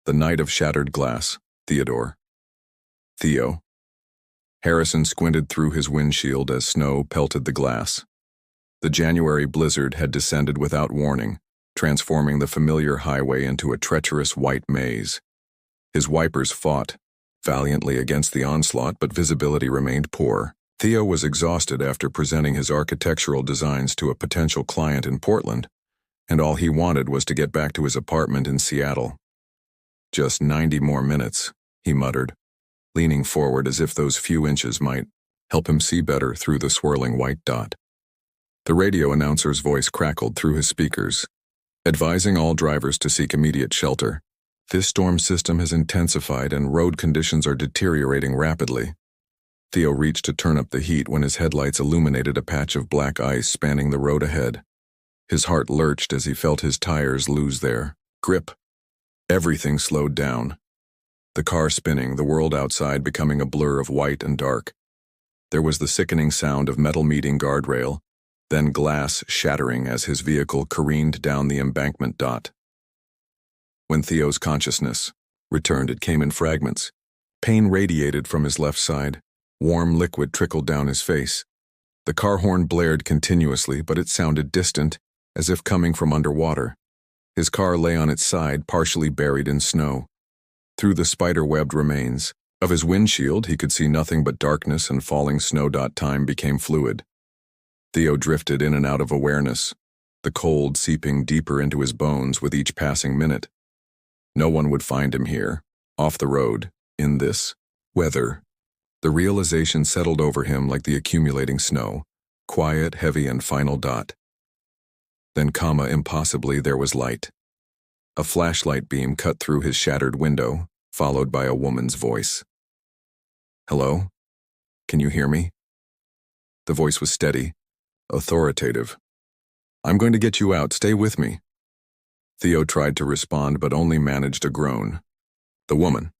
The Night of Shattered Glass, Theodore. Theo. Harrison squinted through his windshield as snow pelted the glass. The January blizzard had descended without warning, transforming the familiar highway into a treacherous white maze. His wipers fought valiantly against the onslaught, but visibility remained poor. Theo was exhausted after presenting his architectural designs to a potential client in Portland, and all he wanted was to get back to his apartment in Seattle. "Just 90 more minutes," he muttered, leaning forward as if those few inches might help him see better through the swirling white dot. The radio announcer's voice crackled through his speakers, advising all drivers to seek immediate shelter. "This storm system has intensified and road conditions are deteriorating rapidly." Theo reached to turn up the heat when his headlights illuminated a patch of black ice spanning the road ahead. His heart lurched as he felt his tires lose their grip. Everything slowed down. The car spinning, the world outside becoming a blur of white and dark. There was the sickening sound of metal meeting guardrail, then glass shattering as his vehicle careened down the embankment dot. When Theo's consciousness returned, it came in fragments. Pain radiated from his left side. Warm liquid trickled down his face. The car horn blared continuously, but it sounded distant, as if coming from underwater. His car lay on its side, partially buried in snow. Through the spider-webbed remains of his windshield, he could see nothing but darkness and falling snow. Time became fluid. Theo drifted in and out of awareness, the cold seeping deeper into his bones with each passing minute. No one would find him here, off the road, in this weather. The realization settled over him like the accumulating snow, quiet, heavy, and final dot. Then, impossibly, there was light. A flashlight beam cut through his shattered window, followed by a woman's voice. "Hello? Can you hear me?" The voice was steady, authoritative. "I'm going to get you out. Stay with me." Theo tried to respond, but only managed a groan. The woman,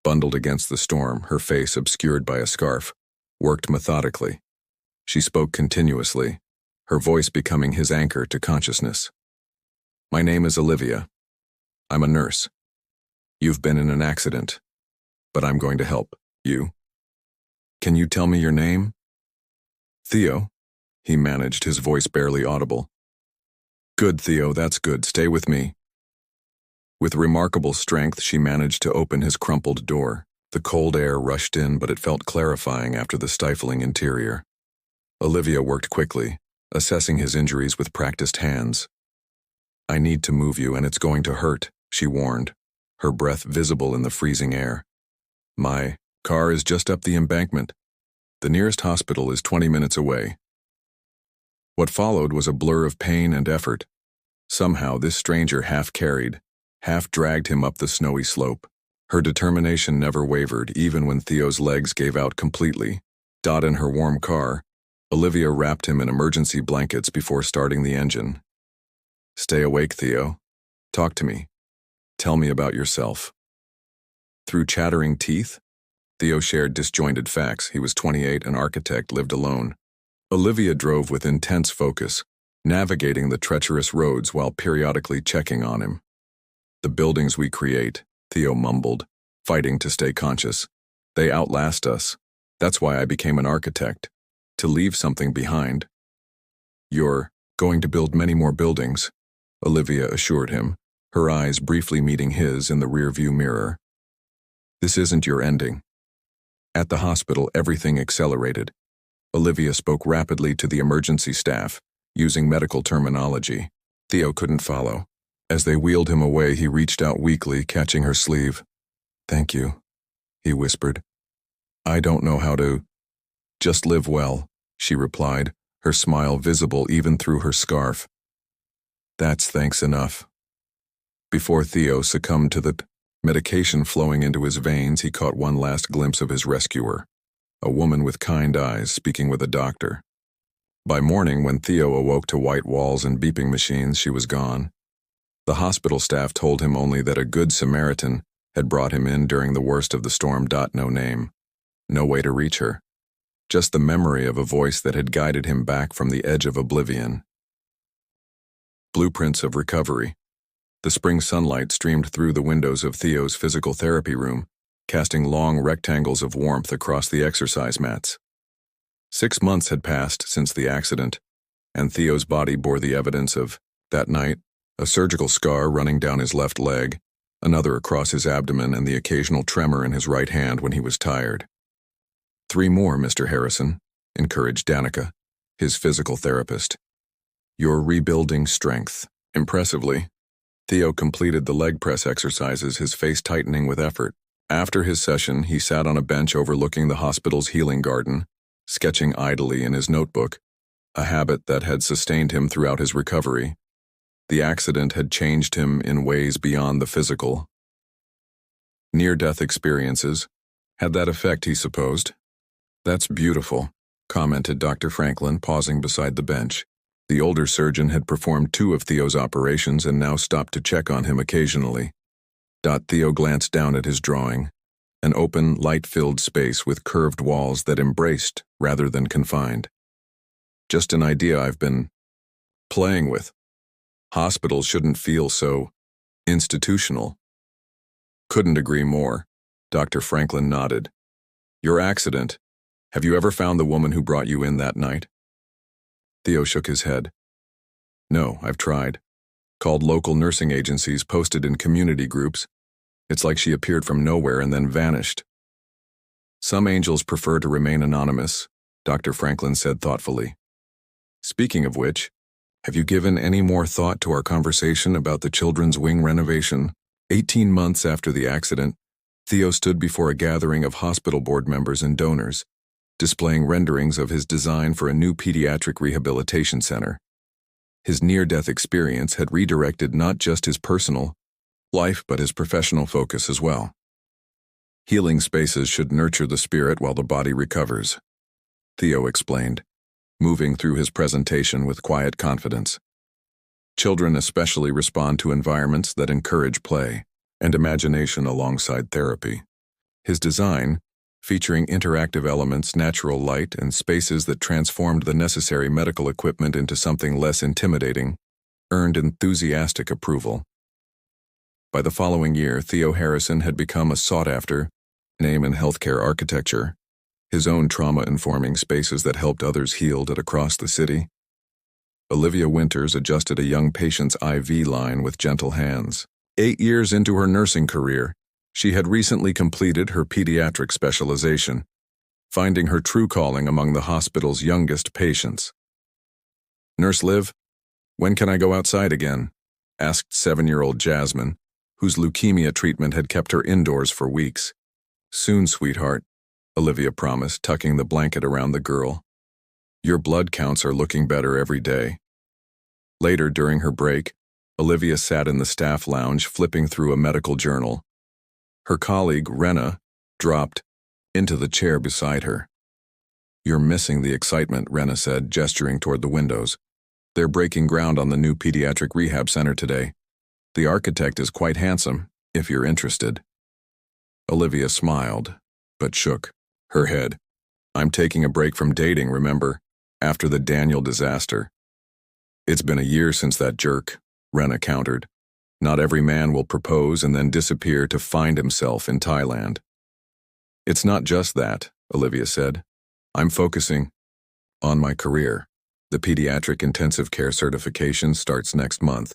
bundled against the storm, her face obscured by a scarf, worked methodically. She spoke continuously, her voice becoming his anchor to consciousness. "My name is Olivia. I'm a nurse. You've been in an accident, but I'm going to help you. Can you tell me your name?" "Theo," he managed, his voice barely audible. "Good, Theo, that's good. Stay with me." With remarkable strength, she managed to open his crumpled door. The cold air rushed in, but it felt clarifying after the stifling interior. Olivia worked quickly, assessing his injuries with practiced hands. "I need to move you, and it's going to hurt," she warned, her breath visible in the freezing air. "My car is just up the embankment. The nearest hospital is 20 minutes away." What followed was a blur of pain and effort. Somehow this stranger half-carried, half-dragged him up the snowy slope. Her determination never wavered, even when Theo's legs gave out completely. In her warm car, Olivia wrapped him in emergency blankets before starting the engine. "Stay awake, Theo. Talk to me. Tell me about yourself." Through chattering teeth, Theo shared disjointed facts. He was 28, an architect, lived alone. Olivia drove with intense focus, navigating the treacherous roads while periodically checking on him. "The buildings we create," Theo mumbled, fighting to stay conscious. "They outlast us. That's why I became an architect, to leave something behind." "You're going to build many more buildings," Olivia assured him, her eyes briefly meeting his in the rearview mirror. "This isn't your ending." At the hospital, everything accelerated. Olivia spoke rapidly to the emergency staff, using medical terminology. Theo couldn't follow. As they wheeled him away, he reached out weakly, catching her sleeve. "Thank you," he whispered. "I don't know how to—" "Just live well," she replied, her smile visible even through her scarf. "That's thanks enough." Before Theo succumbed to the medication flowing into his veins, he caught one last glimpse of his rescuer, a woman with kind eyes speaking with a doctor. By morning, when Theo awoke to white walls and beeping machines, she was gone. The hospital staff told him only that a good Samaritan had brought him in during the worst of the storm. No name. No way to reach her. Just the memory of a voice that had guided him back from the edge of oblivion. Blueprints of Recovery. The spring sunlight streamed through the windows of Theo's physical therapy room, casting long rectangles of warmth across the exercise mats. 6 months had passed since the accident, and Theo's body bore the evidence of, that night, a surgical scar running down his left leg, another across his abdomen, and the occasional tremor in his right hand when he was tired. 3 more, Mr. Harrison, encouraged Danica, his physical therapist. You're rebuilding strength. Impressively, Theo completed the leg press exercises, his face tightening with effort. After his session, he sat on a bench overlooking the hospital's healing garden, sketching idly in his notebook, a habit that had sustained him throughout his recovery. The accident had changed him in ways beyond the physical. Near-death experiences had that effect, he supposed. That's beautiful, commented Dr. Franklin, pausing beside the bench. The older surgeon had performed 2 of Theo's operations and now stopped to check on him occasionally. Theo glanced down at his drawing, an open, light-filled space with curved walls that embraced rather than confined. Just an idea I've been playing with. Hospitals shouldn't feel so institutional. Couldn't agree more. Dr. Franklin nodded. Your accident. Have you ever found the woman who brought you in that night? Theo shook his head. No, I've tried. Called local nursing agencies, posted in community groups. It's like she appeared from nowhere and then vanished. Some angels prefer to remain anonymous, Dr. Franklin said thoughtfully. Speaking of which, have you given any more thought to our conversation about the children's wing renovation? 18 months after the accident, Theo stood before a gathering of hospital board members and donors, displaying renderings of his design for a new pediatric rehabilitation center. His near-death experience had redirected not just his personal life but his professional focus as well. Healing spaces should nurture the spirit while the body recovers, Theo explained, moving through his presentation with quiet confidence. Children especially respond to environments that encourage play and imagination alongside therapy. His design, featuring interactive elements, natural light, and spaces that transformed the necessary medical equipment into something less intimidating, earned enthusiastic approval. By the following year, Theo Harrison had become a sought-after name in healthcare architecture, his own trauma-informing spaces that helped others healed at across the city. Olivia Winters adjusted a young patient's IV line with gentle hands. 8 years into her nursing career, she had recently completed her pediatric specialization, finding her true calling among the hospital's youngest patients. Nurse Liv, when can I go outside again? Asked 7-year-old Jasmine, whose leukemia treatment had kept her indoors for weeks. Soon, sweetheart, Olivia promised, tucking the blanket around the girl. Your blood counts are looking better every day. Later, during her break, Olivia sat in the staff lounge flipping through a medical journal. Her colleague, Rena, dropped into the chair beside her. You're missing the excitement, Rena said, gesturing toward the windows. They're breaking ground on the new pediatric rehab center today. The architect is quite handsome, if you're interested. Olivia smiled, but shook her head. I'm taking a break from dating, remember, after the Daniel disaster. It's been a year since that jerk, Rena countered. Not every man will propose and then disappear to find himself in Thailand. It's not just that, Olivia said. I'm focusing on my career. The pediatric intensive care certification starts next month.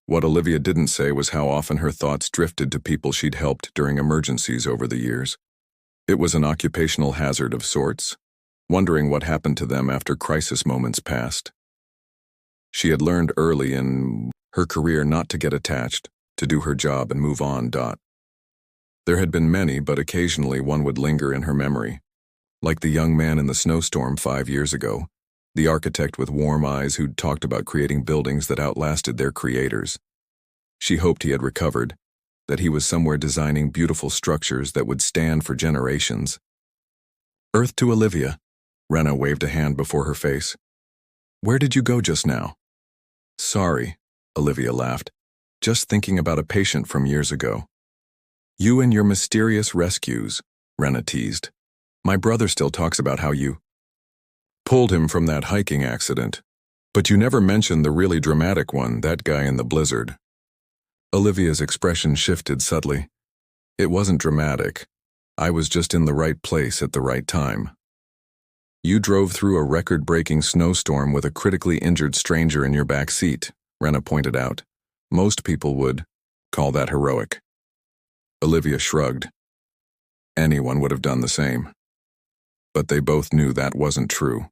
What Olivia didn't say was how often her thoughts drifted to people she'd helped during emergencies over the years. It was an occupational hazard of sorts, wondering what happened to them after crisis moments passed. She had learned early in her career not to get attached, to do her job and move on. There had been many, but occasionally one would linger in her memory. Like the young man in the snowstorm 5 years ago, the architect with warm eyes who'd talked about creating buildings that outlasted their creators. She hoped he had recovered, that he was somewhere designing beautiful structures that would stand for generations. Earth to Olivia. Rena waved a hand before her face. Where did you go just now? Sorry, Olivia laughed. Just thinking about a patient from years ago. You and your mysterious rescues, Rena teased. My brother still talks about how you pulled him from that hiking accident. But you never mentioned the really dramatic one, that guy in the blizzard. Olivia's expression shifted subtly. It wasn't dramatic. I was just in the right place at the right time. You drove through a record-breaking snowstorm with a critically injured stranger in your back seat, Rena pointed out. Most people would call that heroic. Olivia shrugged. Anyone would have done the same. But they both knew that wasn't true.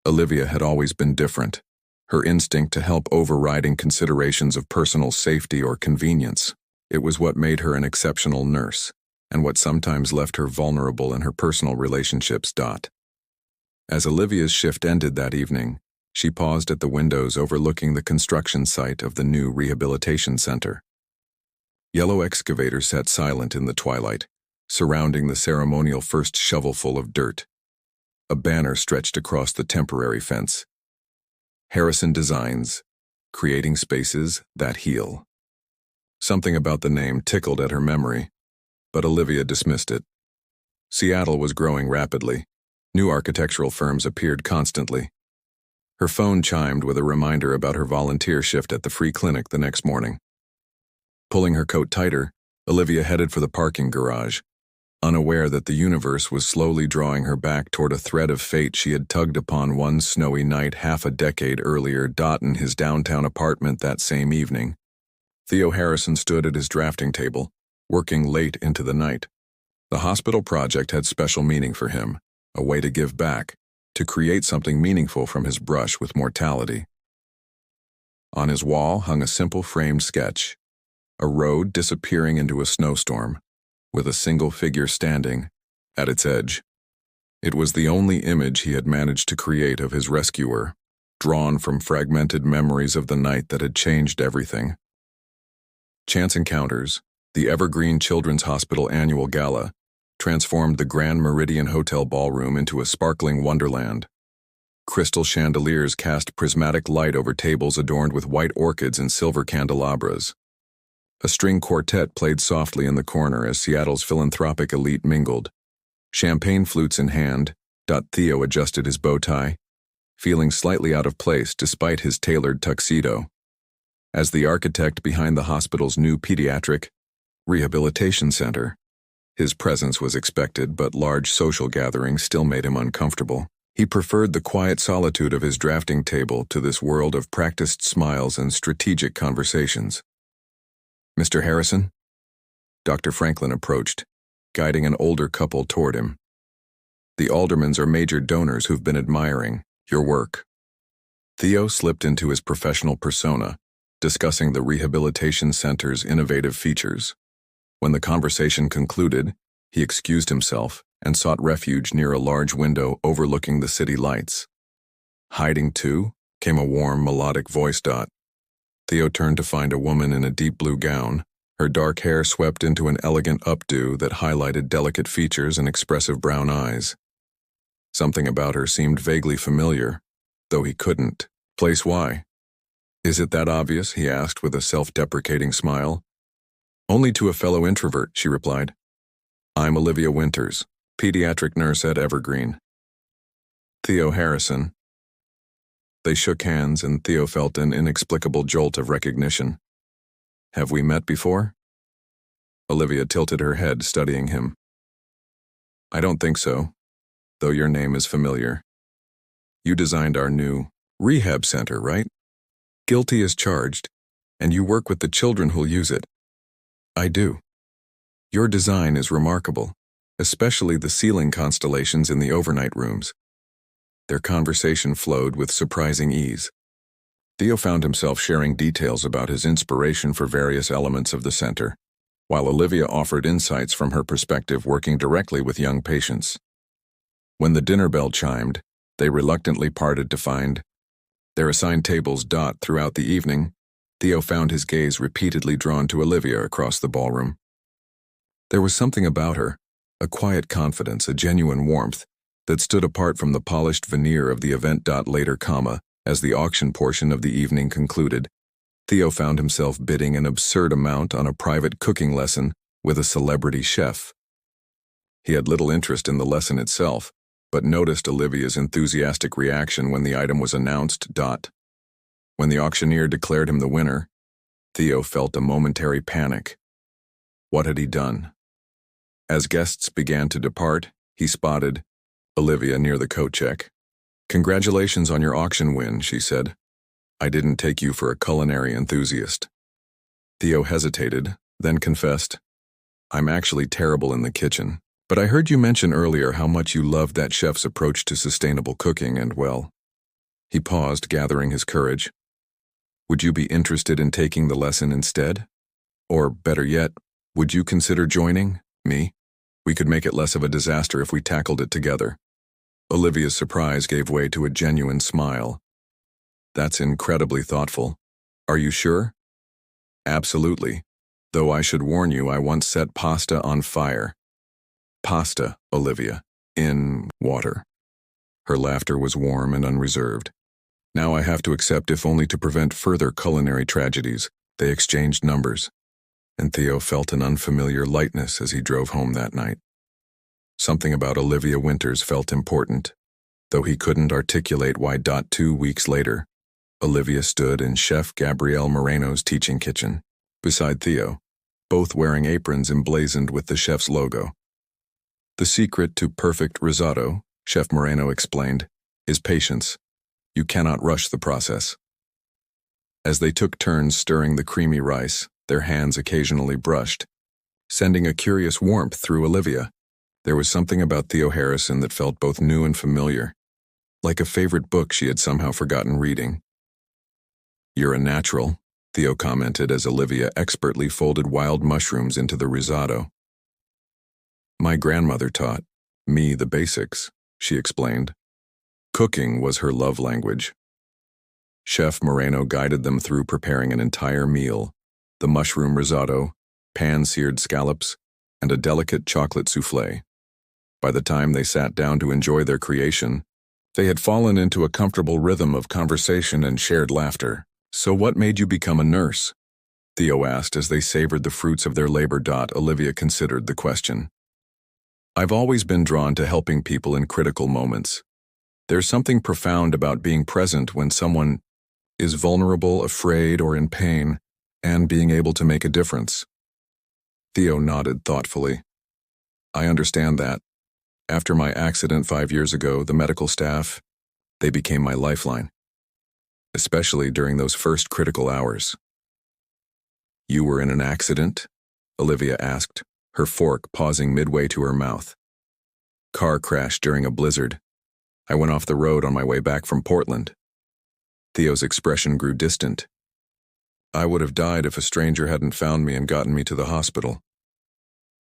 Olivia had always been different, her instinct to help overriding considerations of personal safety or convenience. It was what made her an exceptional nurse, and what sometimes left her vulnerable in her personal relationships. As Olivia's shift ended that evening, she paused at the windows overlooking the construction site of the new rehabilitation center. Yellow excavators sat silent in the twilight, surrounding the ceremonial first shovelful of dirt. A banner stretched across the temporary fence. Harrison Designs, creating spaces that heal. Something about the name tickled at her memory, but Olivia dismissed it. Seattle was growing rapidly. New architectural firms appeared constantly. Her phone chimed with a reminder about her volunteer shift at the free clinic the next morning. Pulling her coat tighter, Olivia headed for the parking garage, unaware that the universe was slowly drawing her back toward a thread of fate she had tugged upon one snowy night half a decade earlier. In his downtown apartment that same evening, Theo Harrison stood at his drafting table, working late into the night. The hospital project had special meaning for him, a way to give back, to create something meaningful from his brush with mortality. On his wall hung a simple framed sketch, a road disappearing into a snowstorm, with a single figure standing at its edge. It was the only image he had managed to create of his rescuer, drawn from fragmented memories of the night that had changed everything. Chance encounters, the Evergreen Children's Hospital annual gala, transformed the Grand Meridian Hotel ballroom into a sparkling wonderland. Crystal chandeliers cast prismatic light over tables adorned with white orchids and silver candelabras. A string quartet played softly in the corner as Seattle's philanthropic elite mingled. Champagne flutes in hand, Theo adjusted his bow tie, feeling slightly out of place despite his tailored tuxedo. As the architect behind the hospital's new pediatric rehabilitation center, his presence was expected, but large social gatherings still made him uncomfortable. He preferred the quiet solitude of his drafting table to this world of practiced smiles and strategic conversations. Mr. Harrison? Dr. Franklin approached, guiding an older couple toward him. The Aldermans are major donors who've been admiring your work. Theo slipped into his professional persona, discussing the rehabilitation center's innovative features. When the conversation concluded, he excused himself and sought refuge near a large window overlooking the city lights. Hiding too, came a warm, melodic voice. Theo turned to find a woman in a deep blue gown, her dark hair swept into an elegant updo that highlighted delicate features and expressive brown eyes. Something about her seemed vaguely familiar, though he couldn't place why. Is it that obvious? He asked with a self-deprecating smile. Only to a fellow introvert, she replied. I'm Olivia Winters, pediatric nurse at Evergreen. Theo Harrison. They shook hands and Theo felt an inexplicable jolt of recognition. Have we met before? Olivia tilted her head, studying him. I don't think so, though your name is familiar. You designed our new rehab center, right? Guilty as charged, and you work with the children who'll use it. I do. Your design is remarkable, especially the ceiling constellations in the overnight rooms. Their conversation flowed with surprising ease. Theo found himself sharing details about his inspiration for various elements of the center, while Olivia offered insights from her perspective working directly with young patients. When the dinner bell chimed, they reluctantly parted to find their assigned tables. Throughout the evening, Theo found his gaze repeatedly drawn to Olivia across the ballroom. There was something about her, a quiet confidence, a genuine warmth, that stood apart from the polished veneer of the event. Later, as the auction portion of the evening concluded, Theo found himself bidding an absurd amount on a private cooking lesson with a celebrity chef. He had little interest in the lesson itself, but noticed Olivia's enthusiastic reaction when the item was announced. When the auctioneer declared him the winner, Theo felt a momentary panic. What had he done? As guests began to depart, he spotted Olivia near the coat check. "Congratulations on your auction win," she said. "I didn't take you for a culinary enthusiast." Theo hesitated, then confessed, "I'm actually terrible in the kitchen, but I heard you mention earlier how much you loved that chef's approach to sustainable cooking and, well..." He paused, gathering his courage. "Would you be interested in taking the lesson instead? Or, better yet, would you consider joining me? We could make it less of a disaster if we tackled it together." Olivia's surprise gave way to a genuine smile. "That's incredibly thoughtful. Are you sure?" "Absolutely. Though I should warn you, I once set pasta on fire." "Pasta, Olivia, in water." Her laughter was warm and unreserved. "Now I have to accept, if only to prevent further culinary tragedies." They exchanged numbers, and Theo felt an unfamiliar lightness as he drove home that night. Something about Olivia Winters felt important, though he couldn't articulate why. 2 weeks later, Olivia stood in Chef Gabrielle Moreno's teaching kitchen, beside Theo, both wearing aprons emblazoned with the chef's logo. "The secret to perfect risotto," Chef Moreno explained, "is patience. You cannot rush the process." As they took turns stirring the creamy rice, their hands occasionally brushed, sending a curious warmth through Olivia. There was something about Theo Harrison that felt both new and familiar, like a favorite book she had somehow forgotten reading. "You're a natural," Theo commented as Olivia expertly folded wild mushrooms into the risotto. "My grandmother taught me the basics," she explained. Cooking was her love language. Chef Moreno guided them through preparing an entire meal: the mushroom risotto, pan-seared scallops, and a delicate chocolate soufflé. By the time they sat down to enjoy their creation, they had fallen into a comfortable rhythm of conversation and shared laughter. "So what made you become a nurse?" Theo asked as they savored the fruits of their labor. Olivia considered the question. "I've always been drawn to helping people in critical moments. There's something profound about being present when someone is vulnerable, afraid, or in pain, and being able to make a difference." Theo nodded thoughtfully. "I understand that. After my accident 5 years ago, the medical staff, they became my lifeline, especially during those first critical hours." "You were in an accident?" Olivia asked, her fork pausing midway to her mouth. "Car crash during a blizzard. I went off the road on my way back from Portland." Theo's expression grew distant. "I would have died if a stranger hadn't found me and gotten me to the hospital."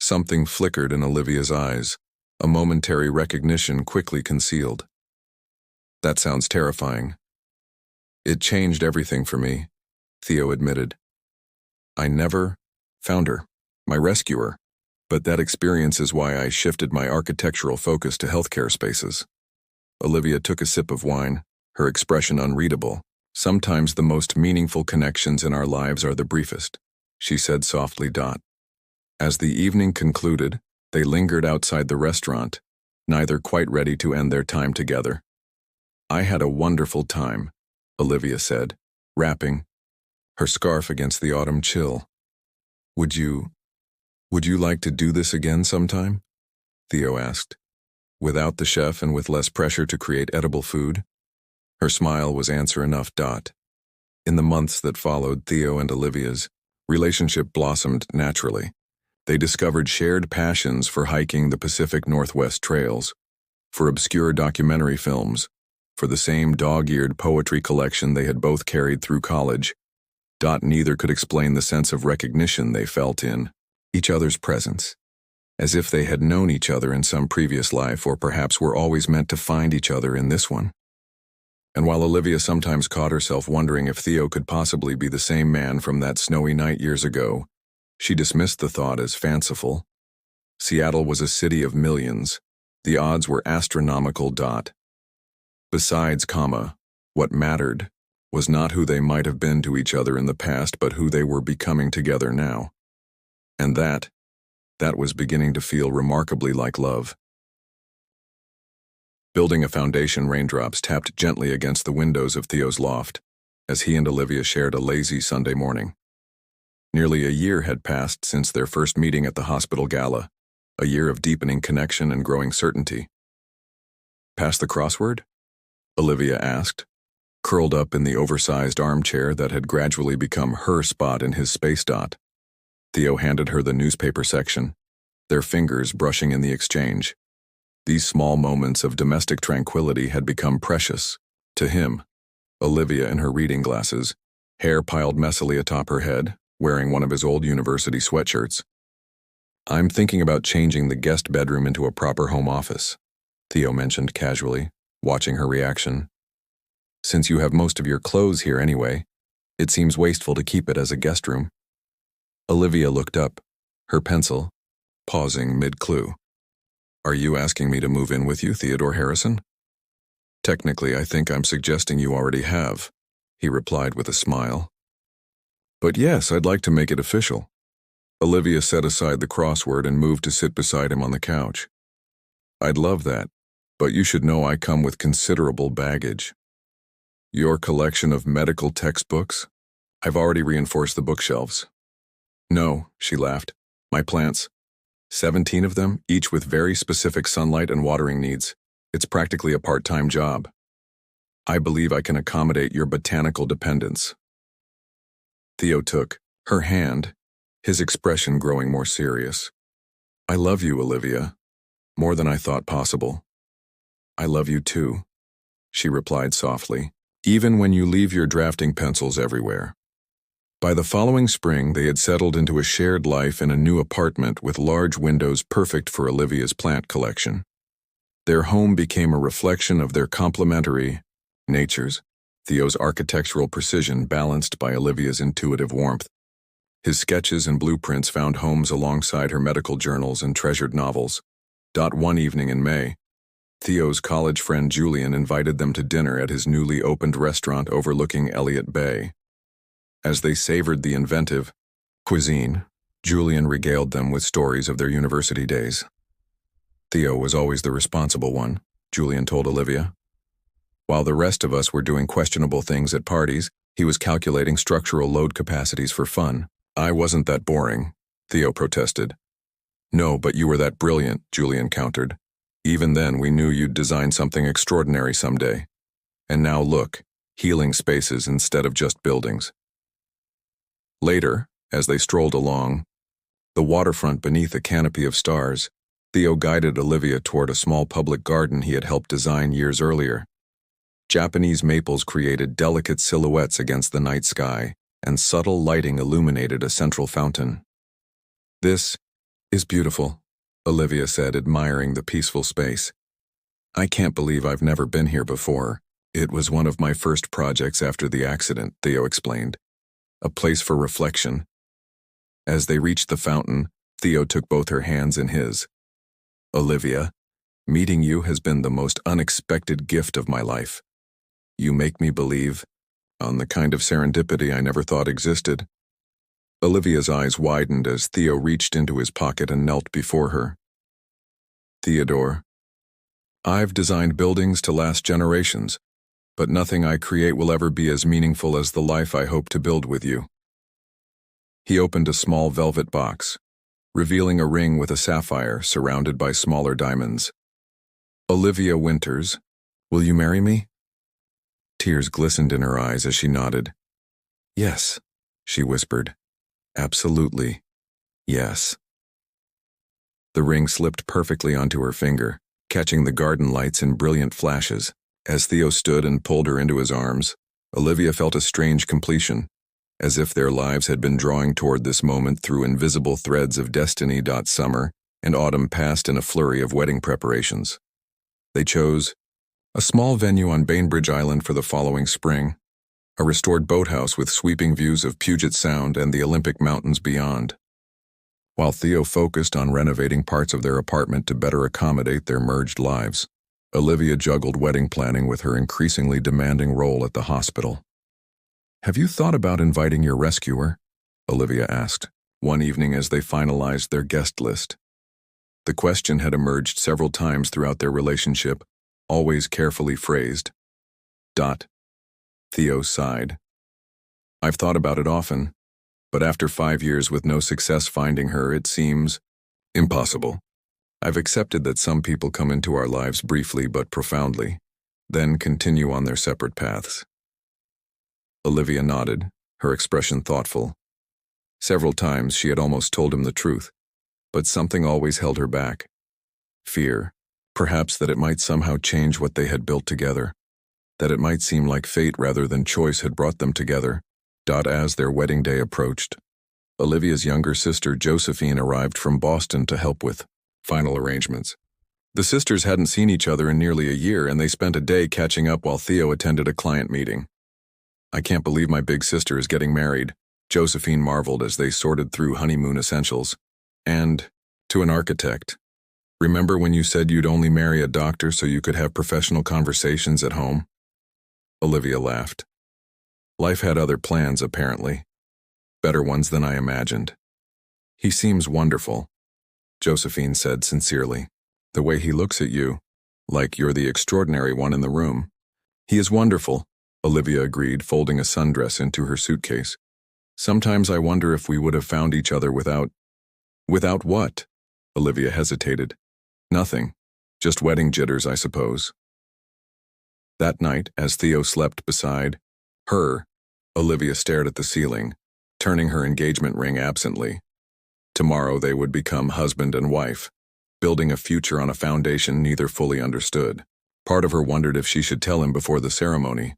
Something flickered in Olivia's eyes, a momentary recognition quickly concealed. "That sounds terrifying." "It changed everything for me," Theo admitted. "I never found her, my rescuer, but that experience is why I shifted my architectural focus to healthcare spaces." Olivia took a sip of wine, her expression unreadable. "Sometimes the most meaningful connections in our lives are the briefest," she said softly. As the evening concluded, they lingered outside the restaurant, neither quite ready to end their time together. "I had a wonderful time," Olivia said, wrapping her scarf against the autumn chill. Would you like to do this again sometime?" Theo asked, "without the chef and with less pressure to create edible food?" Her smile was answer enough. In the months that followed, Theo and Olivia's relationship blossomed naturally. They discovered shared passions for hiking the Pacific Northwest trails, for obscure documentary films, for the same dog-eared poetry collection they had both carried through college. Neither could explain the sense of recognition they felt in each other's presence, as if they had known each other in some previous life, or perhaps were always meant to find each other in this one. And while Olivia sometimes caught herself wondering if Theo could possibly be the same man from that snowy night years ago, she dismissed the thought as fanciful. Seattle was a city of millions. The odds were astronomical. Besides, what mattered was not who they might have been to each other in the past, but who they were becoming together now. And that was beginning to feel remarkably like love. Building a foundation, raindrops tapped gently against the windows of Theo's loft as he and Olivia shared a lazy Sunday morning. Nearly a year had passed since their first meeting at the hospital gala, a year of deepening connection and growing certainty. "Pass the crossword?" Olivia asked, curled up in the oversized armchair that had gradually become her spot in his space dot. Theo handed her the newspaper section, their fingers brushing in the exchange. These small moments of domestic tranquility had become precious to him. Olivia in her reading glasses, hair piled messily atop her head, wearing one of his old university sweatshirts. "I'm thinking about changing the guest bedroom into a proper home office," Theo mentioned casually, watching her reaction. "Since you have most of your clothes here anyway, it seems wasteful to keep it as a guest room." Olivia looked up, her pencil, pausing mid-clue. "Are you asking me to move in with you, Theodore Harrison?" "Technically, I think I'm suggesting you already have," he replied with a smile. "But yes, I'd like to make it official." Olivia set aside the crossword and moved to sit beside him on the couch. "I'd love that, but you should know I come with considerable baggage." "Your collection of medical textbooks? I've already reinforced the bookshelves." "No," she laughed. "My plants. 17 of them, each with very specific sunlight and watering needs. It's practically a part-time job. I believe I can accommodate your botanical dependence." Theo took her hand, his expression growing more serious. "I love you, Olivia, more than I thought possible." "I love you too," she replied softly, "even when you leave your drafting pencils everywhere." By the following spring, they had settled into a shared life in a new apartment with large windows perfect for Olivia's plant collection. Their home became a reflection of their complementary natures, Theo's architectural precision balanced by Olivia's intuitive warmth. His sketches and blueprints found homes alongside her medical journals and treasured novels. One evening in May, Theo's college friend Julian invited them to dinner at his newly opened restaurant overlooking Elliott Bay. As they savored the inventive cuisine, Julian regaled them with stories of their university days. "Theo was always the responsible one," Julian told Olivia. "While the rest of us were doing questionable things at parties, he was calculating structural load capacities for fun. I wasn't that boring," Theo protested. "No, but you were that brilliant," Julian countered. "Even then, we knew you'd design something extraordinary someday. And now look, healing spaces instead of just buildings." Later, as they strolled along the waterfront beneath a canopy of stars, Theo guided Olivia toward a small public garden he had helped design years earlier. Japanese maples created delicate silhouettes against the night sky, and subtle lighting illuminated a central fountain. "This is beautiful," Olivia said, admiring the peaceful space. "I can't believe I've never been here before. It was one of my first projects after the accident," Theo explained. "A place for reflection." As they reached the fountain, Theo took both her hands in his. "Olivia, meeting you has been the most unexpected gift of my life. You make me believe on the kind of serendipity I never thought existed." Olivia's eyes widened as Theo reached into his pocket and knelt before her. "Theodore, I've designed buildings to last generations, but nothing I create will ever be as meaningful as the life I hope to build with you." He opened a small velvet box, revealing a ring with a sapphire surrounded by smaller diamonds. "Olivia Winters, will you marry me?" Tears glistened in her eyes as she nodded. "Yes," she whispered. "Absolutely, yes." The ring slipped perfectly onto her finger, catching the garden lights in brilliant flashes. As Theo stood and pulled her into his arms, Olivia felt a strange completion, as if their lives had been drawing toward this moment through invisible threads of destiny. Summer and autumn passed in a flurry of wedding preparations. They chose a small venue on Bainbridge Island for the following spring, a restored boathouse with sweeping views of Puget Sound and the Olympic Mountains beyond. While Theo focused on renovating parts of their apartment to better accommodate their merged lives, Olivia juggled wedding planning with her increasingly demanding role at the hospital. "Have you thought about inviting your rescuer?" Olivia asked, one evening as they finalized their guest list. The question had emerged several times throughout their relationship, always carefully phrased. Theo sighed. "I've thought about it often. But after 5 years with no success finding her, it seems impossible. I've accepted that some people come into our lives briefly but profoundly, then continue on their separate paths. Olivia nodded, her expression thoughtful. Several times she had almost told him the truth, but something always held her back. Fear, perhaps that it might somehow change what they had built together, that it might seem like fate rather than choice had brought them together. As their wedding day approached, Olivia's younger sister Josephine arrived from Boston to help with final arrangements. The sisters hadn't seen each other in nearly a year, and they spent a day catching up while Theo attended a client meeting. "I can't believe my big sister is getting married," Josephine marveled as they sorted through honeymoon essentials. "And to an architect. Remember when you said you'd only marry a doctor so you could have professional conversations at home?" Olivia laughed. Life had other plans, apparently. Better ones than I imagined. "He seems wonderful," Josephine said sincerely. "The way he looks at you, like you're the extraordinary one in the room." "He is wonderful," Olivia agreed, folding a sundress into her suitcase. "Sometimes I wonder if we would have found each other without—" "Without what?" Olivia hesitated. "Nothing. Just wedding jitters, I suppose." That night, as Theo slept beside her, Olivia stared at the ceiling, turning her engagement ring absently. Tomorrow they would become husband and wife, building a future on a foundation neither fully understood. Part of her wondered if she should tell him before the ceremony,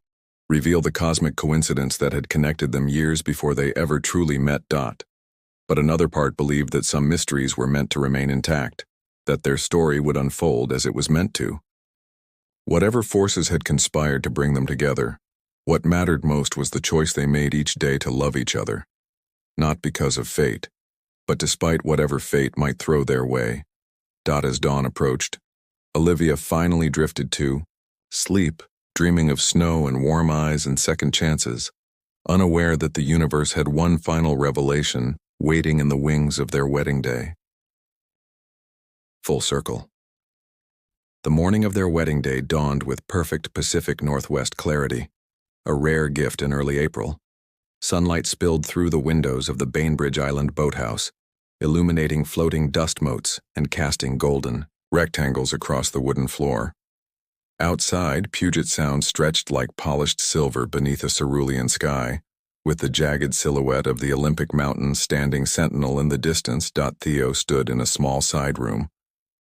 reveal the cosmic coincidence that had connected them years before they ever truly met. But another part believed that some mysteries were meant to remain intact, that their story would unfold as it was meant to. Whatever forces had conspired to bring them together, what mattered most was the choice they made each day to love each other. Not because of fate, but despite whatever fate might throw their way. As dawn approached, Olivia finally drifted to sleep, dreaming of snow and warm eyes and second chances, unaware that the universe had one final revelation waiting in the wings of their wedding day. Full circle. The morning of their wedding day dawned with perfect Pacific Northwest clarity, a rare gift in early April. Sunlight spilled through the windows of the Bainbridge Island boathouse, illuminating floating dust motes and casting golden rectangles across the wooden floor. Outside, Puget Sound stretched like polished silver beneath a cerulean sky, with the jagged silhouette of the Olympic Mountains standing sentinel in the distance. Theo stood in a small side room,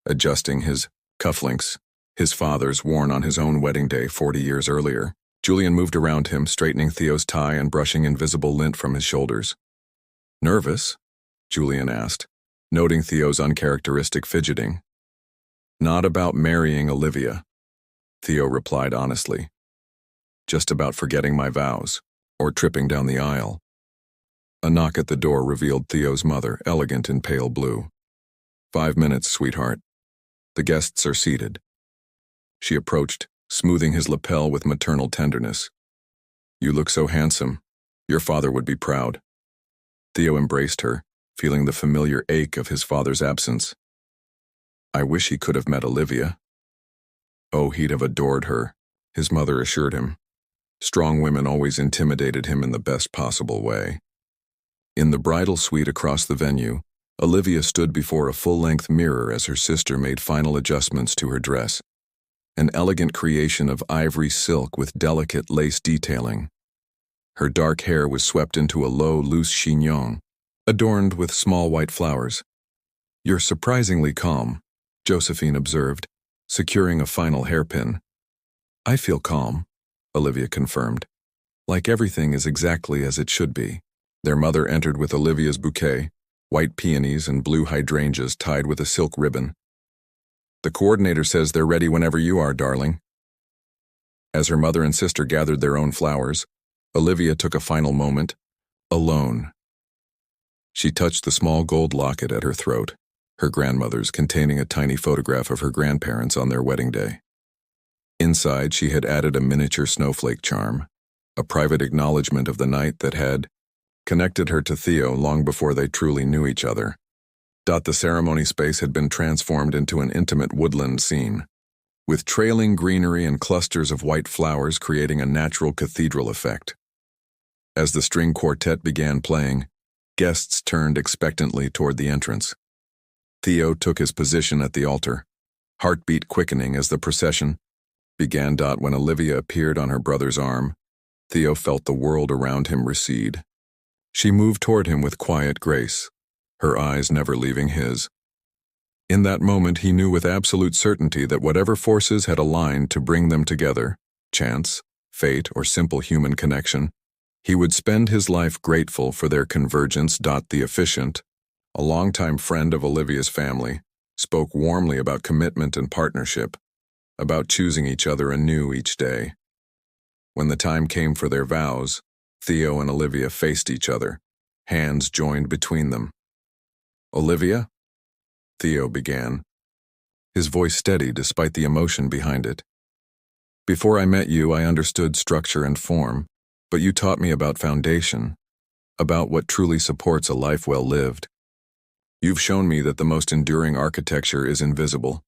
adjusting his cufflinks, his father's worn on his own wedding day 40 years earlier. Julian moved around him, straightening Theo's tie and brushing invisible lint from his shoulders. "Nervous?" Julian asked, noting Theo's uncharacteristic fidgeting. "Not about marrying Olivia," Theo replied honestly. "Just about forgetting my vows, or tripping down the aisle." A knock at the door revealed Theo's mother, elegant in pale blue. "5 minutes, sweetheart. The guests are seated." She approached, smoothing his lapel with maternal tenderness. "You look so handsome. Your father would be proud." Theo embraced her, feeling the familiar ache of his father's absence. "I wish he could have met Olivia." "Oh, he'd have adored her," his mother assured him. Strong women always intimidated him in the best possible way. In the bridal suite across the venue, Olivia stood before a full-length mirror as her sister made final adjustments to her dress. An elegant creation of ivory silk with delicate lace detailing. Her dark hair was swept into a low, loose chignon, adorned with small white flowers. "You're surprisingly calm," Josephine observed, securing a final hairpin. "I feel calm," Olivia confirmed. "Like everything is exactly as it should be." Their mother entered with Olivia's bouquet, white peonies and blue hydrangeas tied with a silk ribbon. "The coordinator says they're ready whenever you are, darling." As her mother and sister gathered their own flowers, Olivia took a final moment, alone. She touched the small gold locket at her throat, her grandmother's, containing a tiny photograph of her grandparents on their wedding day. Inside, she had added a miniature snowflake charm, a private acknowledgement of the night that had connected her to Theo long before they truly knew each other. The ceremony space had been transformed into an intimate woodland scene, with trailing greenery and clusters of white flowers creating a natural cathedral effect. As the string quartet began playing, Guests turned expectantly toward the entrance. Theo took his position at the altar, heartbeat quickening as the procession began. When Olivia appeared on her brother's arm, Theo felt the world around him recede. She moved toward him with quiet grace, her eyes never leaving his. In that moment, he knew with absolute certainty that whatever forces had aligned to bring them together, chance, fate, or simple human connection, he would spend his life grateful for their convergence. The officiant, a longtime friend of Olivia's family, spoke warmly about commitment and partnership, about choosing each other anew each day. When the time came for their vows, Theo and Olivia faced each other, hands joined between them. "Olivia?" Theo began, his voice steady despite the emotion behind it. "Before I met you, I understood structure and form, but you taught me about foundation, about what truly supports a life well lived. You've shown me that the most enduring architecture is invisible: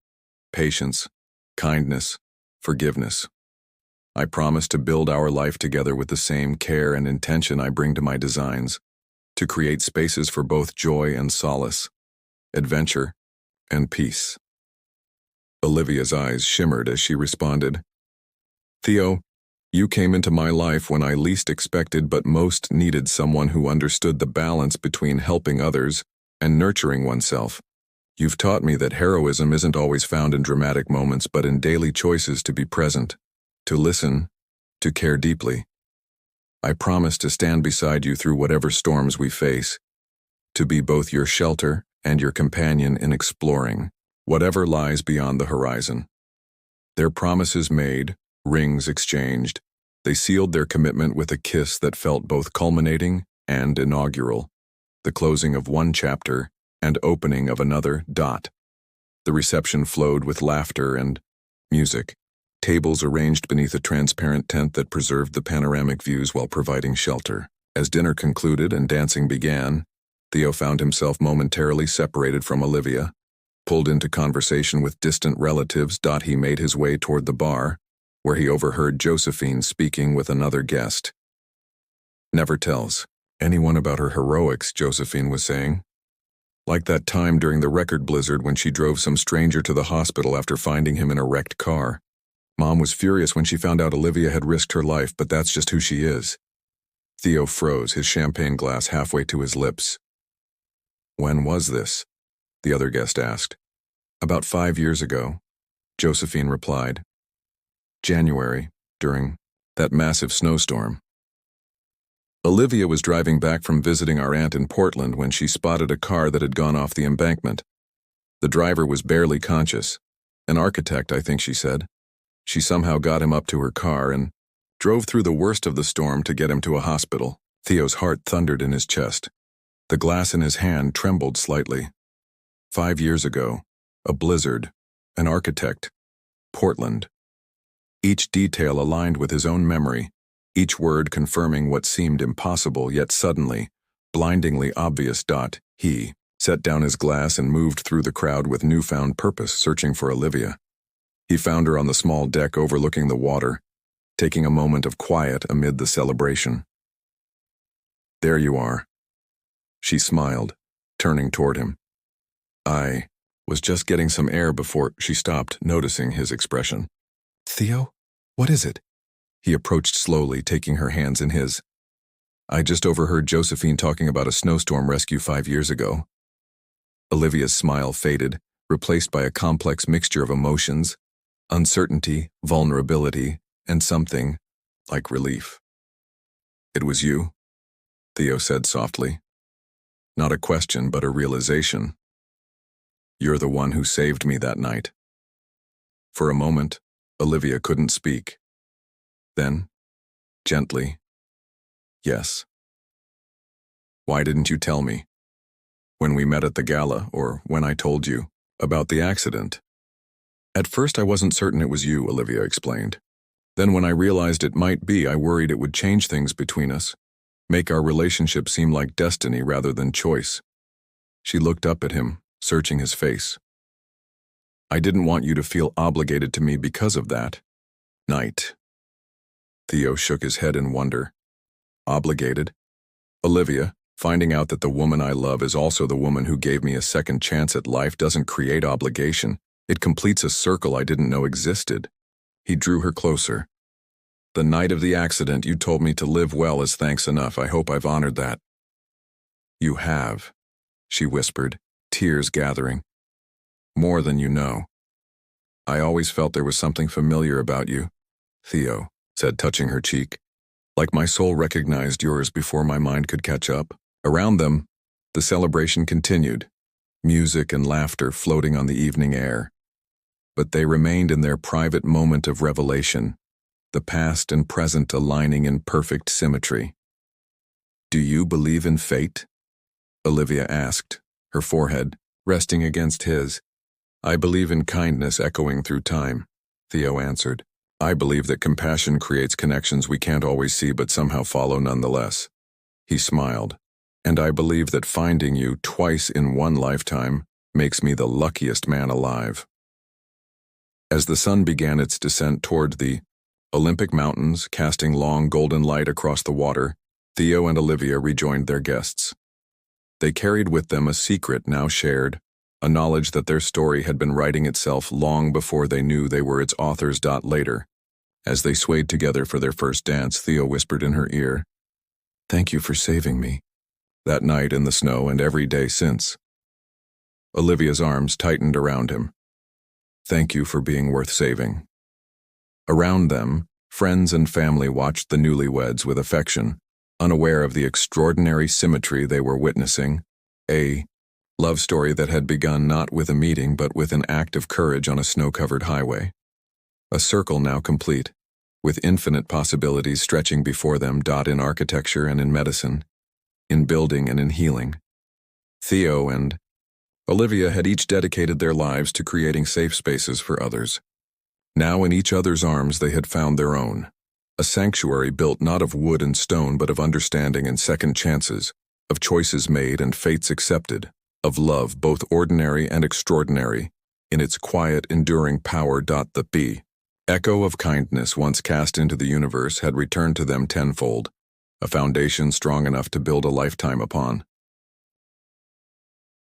patience, kindness, forgiveness. I promise to build our life together with the same care and intention I bring to my designs, to create spaces for both joy and solace, adventure and peace." Olivia's eyes shimmered as she responded, "Theo, you came into my life when I least expected but most needed someone who understood the balance between helping others and nurturing oneself. You've taught me that heroism isn't always found in dramatic moments but in daily choices to be present, to listen, to care deeply. I promise to stand beside you through whatever storms we face, to be both your shelter and your companion in exploring whatever lies beyond the horizon." Their promises made, rings exchanged, they sealed their commitment with a kiss that felt both culminating and inaugural, the closing of one chapter and opening of another. The reception flowed with laughter and music, tables arranged beneath a transparent tent that preserved the panoramic views while providing shelter. As dinner concluded and dancing began, Theo found himself momentarily separated from Olivia, pulled into conversation with distant relatives. He made his way toward the bar, where he overheard Josephine speaking with another guest. "Never tells anyone about her heroics," Josephine was saying. "Like that time during the record blizzard when she drove some stranger to the hospital after finding him in a wrecked car. Mom was furious when she found out Olivia had risked her life, but that's just who she is." Theo froze, his champagne glass halfway to his lips. "When was this?" the other guest asked. "About 5 years ago," Josephine replied. "January, during that massive snowstorm. Olivia was driving back from visiting our aunt in Portland when she spotted a car that had gone off the embankment. The driver was barely conscious. An architect, I think she said. She somehow got him up to her car and drove through the worst of the storm to get him to a hospital." Theo's heart thundered in his chest. The glass in his hand trembled slightly. 5 years ago, a blizzard, an architect, Portland. Each detail aligned with his own memory, each word confirming what seemed impossible yet suddenly, blindingly obvious. He set down his glass and moved through the crowd with newfound purpose, searching for Olivia. He found her on the small deck overlooking the water, taking a moment of quiet amid the celebration. "There you are." She smiled, turning toward him. "I was just getting some air before—" She stopped, noticing his expression. "Theo, what is it?" He approached slowly, taking her hands in his. "I just overheard Josephine talking about a snowstorm rescue 5 years ago." Olivia's smile faded, replaced by a complex mixture of emotions, uncertainty, vulnerability, and something like relief. "It was you," Theo said softly. "Not a question, but a realization. You're the one who saved me that night." For a moment, Olivia couldn't speak. Then, gently, "Yes." "Why didn't you tell me? When we met at the gala, or when I told you about the accident?" "At first I wasn't certain it was you," Olivia explained. "Then when I realized it might be, I worried it would change things between us, make our relationship seem like destiny rather than choice." She looked up at him, searching his face. "I didn't want you to feel obligated to me because of that night." Theo shook his head in wonder. "Obligated? Olivia, Finding out that the woman I love is also the woman who gave me a second chance at life doesn't create obligation. It completes a circle I didn't know existed. He drew her closer. The night of the accident, you told me to live well is thanks enough. I hope I've honored that. You have, she whispered, tears gathering. More than you know. I always felt there was something familiar about you, Theo said, touching her cheek. Like my soul recognized yours before my mind could catch up. Around them, the celebration continued, music and laughter floating on the evening air. But they remained in their private moment of revelation, the past and present aligning in perfect symmetry. Do you believe in fate? Olivia asked, her forehead resting against his. I believe in kindness echoing through time, Theo answered. I believe that compassion creates connections we can't always see but somehow follow nonetheless. He smiled. And I believe that finding you twice in one lifetime makes me the luckiest man alive. As the sun began its descent toward the Olympic Mountains, casting long golden light across the water, Theo and Olivia rejoined their guests. They carried with them a secret now shared, a knowledge that their story had been writing itself long before they knew they were its authors. Later, as they swayed together for their first dance, Theo whispered in her ear, "Thank you for saving me." That night in the snow and every day since. Olivia's arms tightened around him. Thank you for being worth saving. Around them, friends and family watched the newlyweds with affection, unaware of the extraordinary symmetry they were witnessing, a love story that had begun not with a meeting but with an act of courage on a snow-covered highway. A circle now complete, with infinite possibilities stretching before them. In architecture and in medicine, in building and in healing. Theo and Olivia had each dedicated their lives to creating safe spaces for others. Now in each other's arms they had found their own, a sanctuary built not of wood and stone but of understanding and second chances, of choices made and fates accepted, of love both ordinary and extraordinary, in its quiet, enduring power. The echo of kindness once cast into the universe had returned to them tenfold, a foundation strong enough to build a lifetime upon.